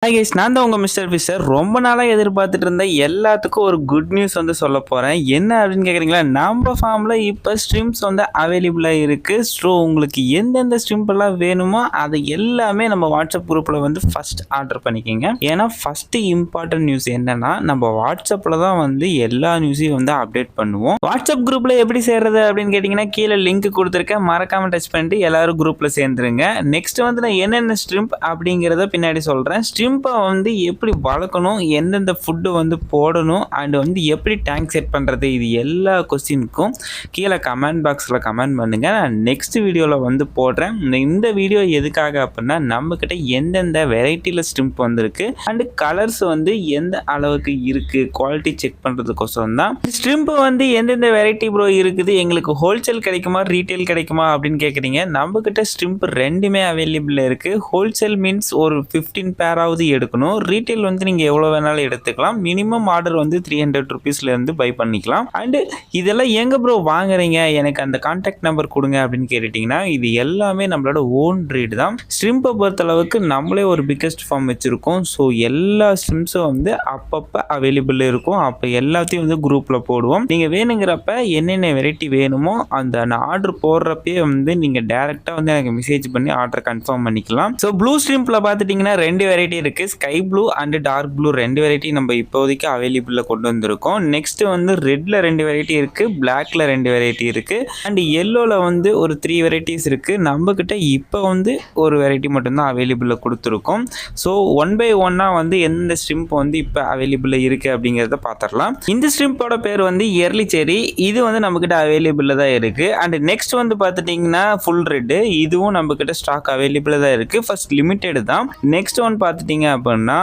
Hi guys, நான் தான் உங்கள் மிஸ்டர் ஃபிஷர். ரொம்ப நாளாக எதிர்பார்த்துட்டு இருந்த எல்லாத்துக்கும் ஒரு குட் நியூஸ் வந்து சொல்ல போகிறேன். என்ன அப்படின்னு கேட்குறீங்களா? நம்ம ஃபார்மில் இப்போ ஸ்ட்ரிம்ஸ் வந்து அவைலபிளாக இருக்குது. ஸோ உங்களுக்கு எந்தெந்த ஸ்ட்ரிம்பெல்லாம் வேணுமோ அதை எல்லாமே நம்ம வாட்ஸ்அப் குரூப்பில் வந்து ஃபஸ்ட் ஆர்டர் பண்ணிக்கோங்க. ஏன்னா ஃபஸ்ட்டு இம்பார்ட்டன்ட் நியூஸ் என்னென்னா, நம்ம வாட்ஸ்அப்பில் தான் வந்து எல்லா நியூஸையும் வந்து அப்டேட் பண்ணுவோம். வாட்ஸ்அப் குரூப்பில் எப்படி சேர்றது அப்படின்னு கேட்டிங்கன்னா, கீழே லிங்க் கொடுத்துருக்கேன். மறக்காமல் டச் பண்ணிட்டு எல்லோரும் குரூப்பில் சேர்ந்துருங்க. நெக்ஸ்ட் வந்து நான் என்னென்ன ஸ்ட்ரிம்ப் அப்படிங்கிறத பின்னாடி சொல்கிறேன். ஸ்ட்ரிம்பை வந்து எப்படி வளர்க்கணும், எந்தெந்த ஃபுட்டு வந்து போடணும், அண்ட் வந்து எப்படி டேங்க் செட் பண்ணுறது, இது எல்லா கொஸ்டினுக்கும் கீழே கமெண்ட் பாக்ஸில் கமெண்ட் பண்ணுங்கள். நான் நெக்ஸ்ட் வீடியோவில் வந்து போடுறேன். இந்த வீடியோ எதுக்காக அப்படின்னா, நம்மக்கிட்ட எந்தெந்த வெரைட்டியில் ஸ்ட்ரிம்ப் வந்திருக்கு அண்டு கலர்ஸ் வந்து எந்த அளவுக்கு இருக்குது, குவாலிட்டி செக் பண்ணுறதுக்கோசரம் தான். ஸ்ட்ரிம்பு வந்து எந்தெந்த வெரைட்டி ப்ரோ இருக்குது, எங்களுக்கு ஹோல்சேல் கிடைக்குமா ரீட்டைல் கிடைக்குமா அப்படின்னு கேட்குறீங்க. நம்மக்கிட்ட ஸ்ட்ரிம்ப் ரெண்டுமே அவைலபிள் இருக்குது. ஹோல்சேல் மீன்ஸ் ஒரு 15 பேராவது எடுக்கணும். ரீட்டைல் வந்து நீங்கள் எவ்வளோ வேணாலும் எடுத்துக்கலாம். மினிமம் ஆர்டர் வந்து 300 ருபீஸ்லேருந்து பை பண்ணிக்கலாம். அண்டு இதெல்லாம் எங்கே ப்ரோ வாங்குறீங்க, எனக்கு அந்த கான்டாக்ட் நம்பர் கொடுங்க அப்படின்னு கேட்டுட்டிங்கன்னா, இது எல்லாமே நம்மளோட ஓன் ப்ரீட் தான். ஸ்ட்ரிம்பை பொறுத்தளவுக்கு நம்மளே ஒரு பிக்கஸ்ட் ஃபார்ம் வச்சுருக்கோம். ஸோ எல்லா ஸ்ட்ரிம்ஸும் வந்து அப்பப்போ அவைலபிள் இருக்கும். அப்போ எல்லாத்தையும் வந்து குரூப்பில் போடுவோம். நீங்கள் வேணுங்கிறப்ப என்னென்ன வெரைட்டி வேணுமோ அந்த ஆர்டர் போடுறப்பே வந்து நீங்கள் டேரெக்டாக வந்து எனக்கு மெசேஜ் பண்ணி ஆர்டர் கன்ஃபார்ம் பண்ணிக்கலாம். ஸோ ப்ளூ ஸ்ட்ரிம்பில் பார்த்துட்டிங்கன்னா 2 வெரைட்டி இருக்குது. Sky blue and dark blue 2 variety நம்ம இப்போதைக்கு அவைலபிளில் கொண்டு வந்திருக்கோம். நெக்ஸ்ட் வந்து ரெட்டில் 2 வெரைட்டி இருக்குது, பிளாக்ல 2 வெரைட்டி இருக்குது, அண்ட் எல்லோவில் வந்து ஒரு 3 வெரைட்டிஸ் இருக்குது. நம்மக்கிட்ட இப்போ வந்து ஒரு வெரைட்டி மட்டும்தான் அவைலபிளில் கொடுத்துருக்கோம். ஸோ 1 by 1 வந்து எந்த ஸ்ட்ரிம்ப் வந்து இப்போ அவைலபிளில் இருக்குது அப்படிங்கிறத பார்த்துடலாம். இந்த ஸ்ட்ரிம்போட பேர் வந்து எர்லி செரி. இது வந்து நம்மக்கிட்ட அவைலபிளில் தான் இருக்குது. அண்ட் நெக்ஸ்ட் வந்து பார்த்துட்டிங்கன்னா ஃபுல் ரெட்டு. இதுவும் நம்மக்கிட்ட ஸ்டாக் அவைலபிளில் தான் இருக்குது. ஃபர்ஸ்ட் லிமிட்டெடு தான். நெக்ஸ்ட் ஒன் பார்த்துட்டிங்க அப்படின்னா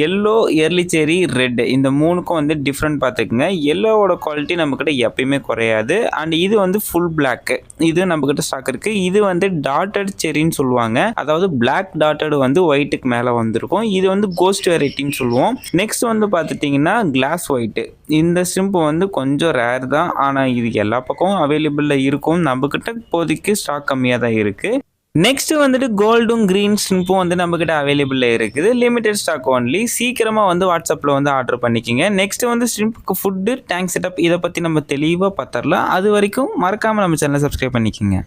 எல்லோ, எர்லி செரி, ரெட், இந்த மூணுக்கும் வந்து டிஃப்ரெண்ட் பார்த்துக்குங்க. எல்லோவோட குவாலிட்டி நம்மக்கிட்ட எப்பயுமே குறையாது. அண்ட் இது வந்து ஃபுல் பிளாக், இது நம்மக்கிட்ட ஸ்டாக் இருக்குது. இது வந்து டாட்டட் செரின்னு சொல்லுவாங்க. அதாவது பிளாக் டாட்டட் வந்து ஒயிட்டுக்கு மேலே வந்திருக்கும். இது வந்து கோஸ்ட் வெரைட்டின்னு சொல்லுவோம். நெக்ஸ்ட் வந்து பார்த்துட்டிங்கன்னா கிளாஸ் ஒயிட்டு. இந்த ஸ்ட்ரிம்ப் வந்து கொஞ்சம் ரேர் தான், ஆனால் இது எல்லா பக்கமும் அவைலபிளில் இருக்கும். நம்மக்கிட்ட இப்போதைக்கு ஸ்டாக் கம்மியாக தான் இருக்குது. நெக்ஸ்ட் வந்துட்டு கோல்டும் க்ரீன் ஸ்ட்ரிம்பும் வந்து நம்மக்கிட்ட அவைலபிளில் இருக்குது. Limited stock only. சீக்கிரமாக வந்து வாட்ஸ்அப்பில் வந்து ஆர்டர் பண்ணிக்கிங்க. நெக்ஸ்ட் வந்து ஸ்ட்ரிம்புக்கு ஃபுட்டு, டேங்க் செட்டப், இதை பற்றி நம்ம தெளிவாக பார்த்துடலாம். அது வரைக்கும் மறக்காமல் நம்ம சேனலை சப்ஸ்கிரைப் பண்ணிக்கோங்க.